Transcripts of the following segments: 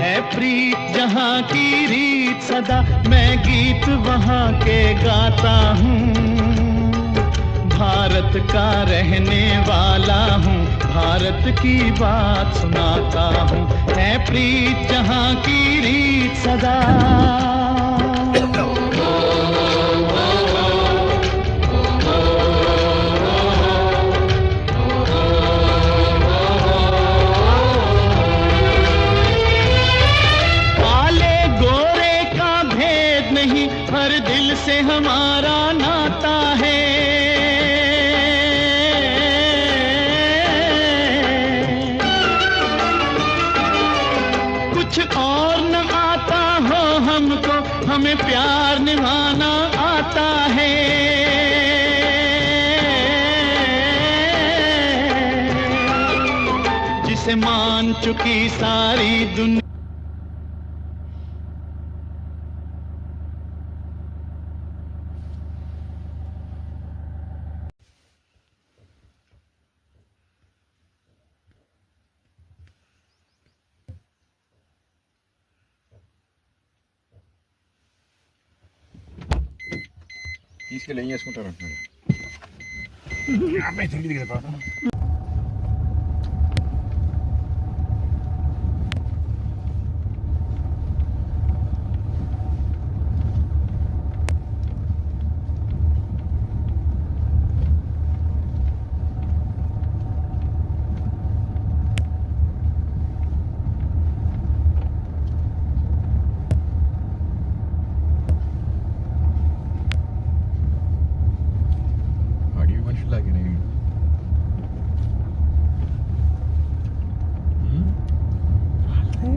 है प्रीत जहाँ की रीत सदा, मैं गीत वहाँ के गाता हूँ। भारत का रहने वाला हूँ, भारत की बात सुनाता हूँ। है प्रीत जहाँ की रीत सदा। काले गोरे का भेद नहीं, हर दिल से हमारा नाता है। कुछ और न आता हो हमको, हमें प्यार निभाना आता है। जिसे मान चुकी सारी दुनिया। తీసుకెళ్ళి ఏం చేసుకుంటారు అంటున్నాడు. అబ్బాయి తెలియదు కదా పాపం.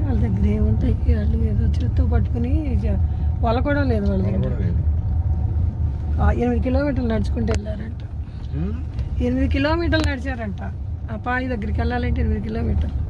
వాళ్ళ దగ్గర ఏముంటాయి, వాళ్ళు ఏదో చేత్తో పట్టుకుని వాళ్ళ కూడా లేదు. వాళ్ళ దగ్గర 8 కిలోమీటర్లు నడుచుకుంటూ వెళ్ళారంట. 8 కిలోమీటర్లు నడిచారంట. ఆ పాయి దగ్గరికి వెళ్ళాలంటే 8 కిలోమీటర్లు.